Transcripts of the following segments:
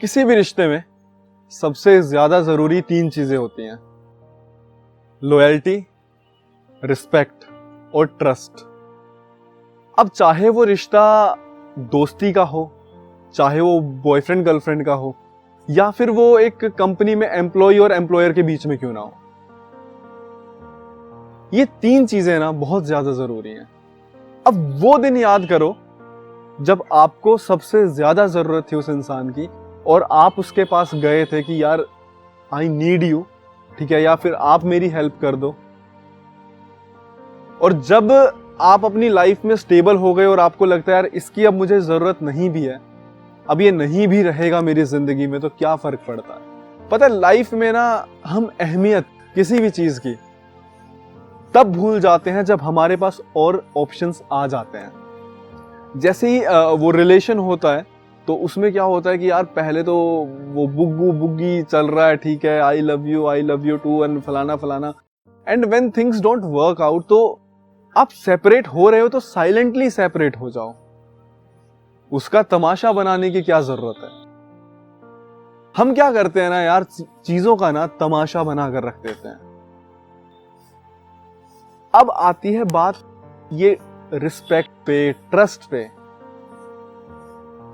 किसी भी रिश्ते में सबसे ज्यादा जरूरी तीन चीजें होती हैं: लॉयल्टी, रिस्पेक्ट और ट्रस्ट। अब चाहे वो रिश्ता दोस्ती का हो, चाहे वो बॉयफ्रेंड गर्लफ्रेंड का हो, या फिर वो एक कंपनी में एम्प्लॉय और एम्प्लॉयर के बीच में क्यों ना हो, ये तीन चीजें ना बहुत ज्यादा जरूरी हैं। अब वो दिन याद करो जब आपको सबसे ज्यादा जरूरत थी उस इंसान की और आप उसके पास गए थे कि यार आई नीड यू, ठीक है, या फिर आप मेरी हेल्प कर दो। और जब आप अपनी लाइफ में स्टेबल हो गए और आपको लगता है यार इसकी अब मुझे जरूरत नहीं भी है, अब ये नहीं भी रहेगा मेरी जिंदगी में, तो क्या फर्क पड़ता है। पता है लाइफ में ना हम अहमियत किसी भी चीज की तब भूल जाते हैं जब हमारे पास और ऑप्शंस आ जाते हैं। जैसे ही वो रिलेशन होता है तो उसमें क्या होता है कि यार पहले तो वो बुग्गू बुग्गी चल रहा है, ठीक है, I love you too and फलाना फलाना, and when things don't work out तो आप सेपरेट हो रहे हो तो साइलेंटली सेपरेट हो जाओ। उसका तमाशा बनाने की क्या जरूरत है। हम क्या करते हैं ना यार, चीजों का ना तमाशा बनाकर रख देते हैं। अब आती है बात ये रिस्पेक्ट पे, ट्रस्ट पे।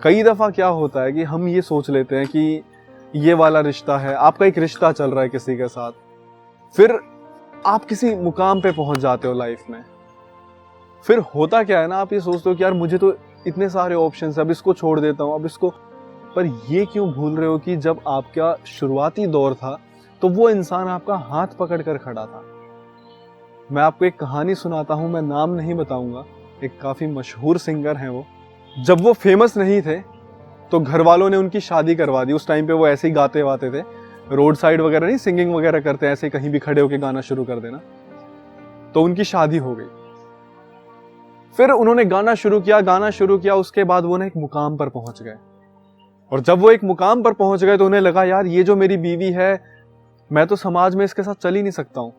कई दफा क्या होता है कि हम ये सोच लेते हैं कि ये वाला रिश्ता है, आपका एक रिश्ता चल रहा है किसी के साथ, फिर आप किसी मुकाम पे पहुंच जाते हो लाइफ में। फिर होता क्या है ना, आप ये सोचते हो कि यार मुझे तो इतने सारे ऑप्शंस है, अब इसको छोड़ देता हूं, अब इसको। पर ये क्यों भूल रहे हो कि जब आपका शुरुआती दौर था तो वो इंसान आपका हाथ पकड़ कर खड़ा था। मैं आपको एक कहानी सुनाता हूं, मैं नाम नहीं बताऊंगा, एक काफी मशहूर सिंगर हैं वो। जब वो फेमस नहीं थे तो घर वालों ने उनकी शादी करवा दी। उस टाइम पे वो ऐसे ही गाते वाते थे, रोड साइड वगैरह नहीं, सिंगिंग वगैरह करते, ऐसे कहीं भी खड़े होकर गाना शुरू कर देना। तो उनकी शादी हो गई, फिर उन्होंने गाना शुरू किया। उसके बाद वो ना एक मुकाम पर पहुंच गए, और जब वो एक मुकाम पर पहुंच गए तो उन्हें लगा यार ये जो मेरी बीवी है, मैं तो समाज में इसके साथ चल ही नहीं सकता हूं,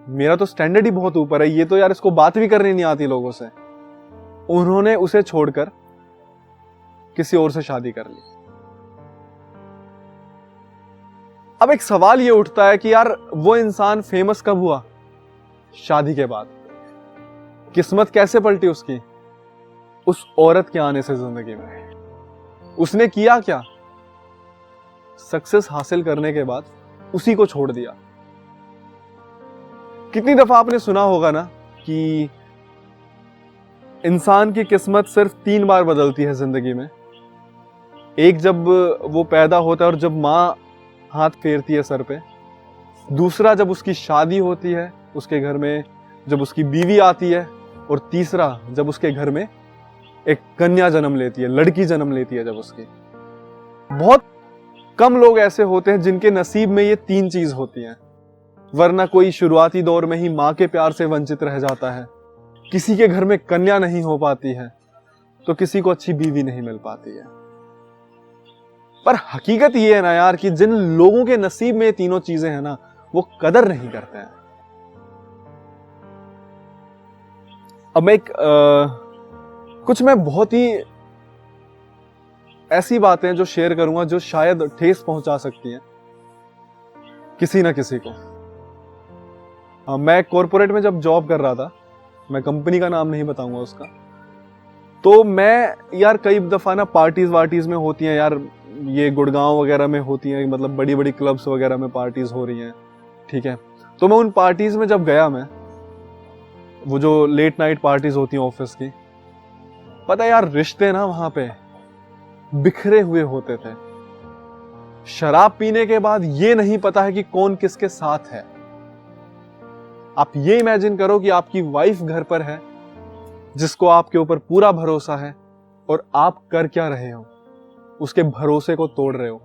मेरा तो स्टैंडर्ड ही बहुत ऊपर है, ये तो यार इसको बात भी करनी नहीं आती लोगों से। उन्होंने उसे छोड़कर किसी और से शादी कर ली। अब एक सवाल ये उठता है कि यार वो इंसान फेमस कब हुआ? शादी के बाद। किस्मत कैसे पलटी उसकी? उस औरत के आने से जिंदगी में। उसने किया क्या? सक्सेस हासिल करने के बाद उसी को छोड़ दिया। कितनी दफा आपने सुना होगा ना कि इंसान की किस्मत सिर्फ 3 बार बदलती है जिंदगी में। एक जब वो पैदा होता है और जब माँ हाथ फेरती है सर पे, दूसरा जब उसकी शादी होती है उसके घर में, जब उसकी बीवी आती है, और तीसरा जब उसके घर में एक कन्या जन्म लेती है, लड़की जन्म लेती है जब उसकी। बहुत कम लोग ऐसे होते हैं जिनके नसीब में ये 3 चीज होती हैं, वरना कोई शुरुआती दौर में ही माँ के प्यार से वंचित रह जाता है, किसी के घर में कन्या नहीं हो पाती है, तो किसी को अच्छी बीवी नहीं मिल पाती है। पर हकीकत ये है ना यार कि जिन लोगों के नसीब में ये तीनों चीजें हैं ना, वो कदर नहीं करते हैं। अब कुछ मैं बहुत ही ऐसी बातें जो शेयर करूंगा जो शायद ठेस पहुंचा सकती हैं किसी ना किसी को। मैं कॉर्पोरेट में जब जॉब कर रहा था, मैं कंपनी का नाम नहीं बताऊंगा उसका, तो मैं यार कई दफा ना पार्टीज में होती हैं यार, ये गुड़गांव वगैरह में होती हैं, मतलब बड़ी बड़ी क्लब्स वगैरह में पार्टीज हो रही हैं, ठीक है। तो मैं उन पार्टीज में जब गया, मैं वो जो लेट नाइट पार्टीज होती हैं ऑफिस की, पता है यार रिश्ते ना वहां पे बिखरे हुए होते थे। शराब पीने के बाद ये नहीं पता है कि कौन किसके साथ है। आप ये इमेजिन करो कि आपकी वाइफ घर पर है जिसको आपके ऊपर पूरा भरोसा है, और आप कर क्या रहे हो? उसके भरोसे को तोड़ रहे हो,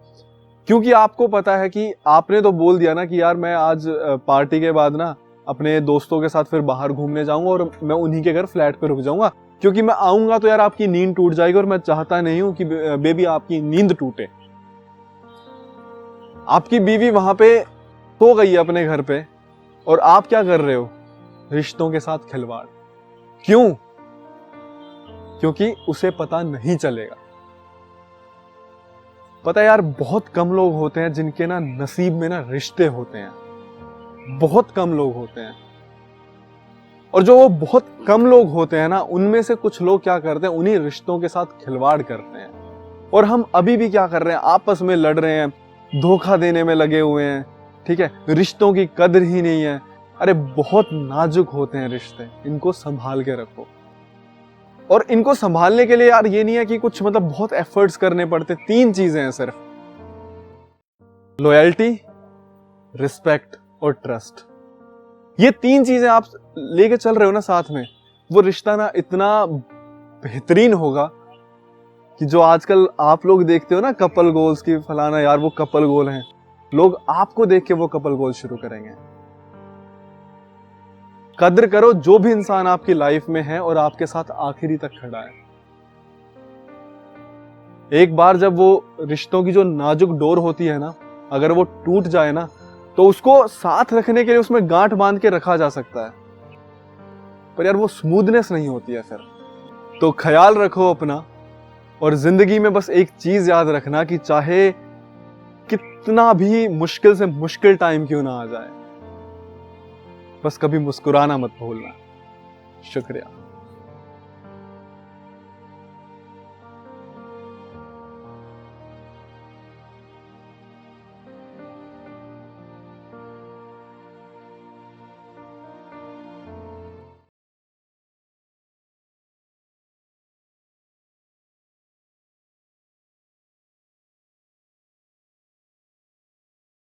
क्योंकि आपको पता है कि आपने तो बोल दिया ना कि यार मैं आज पार्टी के बाद ना अपने दोस्तों के साथ फिर बाहर घूमने जाऊंगा और मैं उन्हीं के घर फ्लैट पे रुक जाऊंगा, क्योंकि मैं आऊंगा तो यार आपकी नींद टूट जाएगी और मैं चाहता नहीं हूं कि बेबी आपकी नींद टूटे। आपकी बीवी वहां पे सो गई है अपने घर पे, और आप क्या कर रहे हो? रिश्तों के साथ खिलवाड़। क्यों? क्योंकि उसे पता नहीं चलेगा। पता है यार, बहुत कम लोग होते हैं जिनके ना नसीब में ना रिश्ते होते हैं। बहुत कम लोग होते हैं। और जो वो बहुत कम लोग होते हैं ना, उनमें से कुछ लोग क्या करते हैं, उन्हीं रिश्तों के साथ खिलवाड़ करते हैं। और हम अभी भी क्या कर रहे हैं, आपस में लड़ रहे हैं, धोखा देने में लगे हुए हैं। ठीक है, रिश्तों की कदर ही नहीं है। अरे बहुत नाजुक होते हैं रिश्ते, इनको संभाल के रखो। और इनको संभालने के लिए यार ये नहीं है कि कुछ मतलब बहुत एफर्ट्स करने पड़ते। 3 चीजें हैं सिर्फ, लॉयल्टी, रिस्पेक्ट और ट्रस्ट। ये 3 चीजें आप लेके चल रहे हो ना साथ में, वो रिश्ता ना इतना बेहतरीन होगा कि जो आजकल आप लोग देखते हो ना कपल गोल्स की, फलाना यार वो कपल गोल हैं, लोग आपको देख के वो कपल गोल शुरू करेंगे। कद्र करो जो भी इंसान आपकी लाइफ में है और आपके साथ आखिरी तक खड़ा है। एक बार जब वो रिश्तों की जो नाजुक डोर होती है ना, अगर वो टूट जाए ना, तो उसको साथ रखने के लिए उसमें गांठ बांध के रखा जा सकता है, पर यार वो स्मूथनेस नहीं होती है फिर। तो ख्याल रखो अपना, और जिंदगी में बस एक चीज याद रखना कि चाहे कितना भी मुश्किल से मुश्किल टाइम क्यों ना आ जाए, बस कभी मुस्कुराना मत भूलना। शुक्रिया।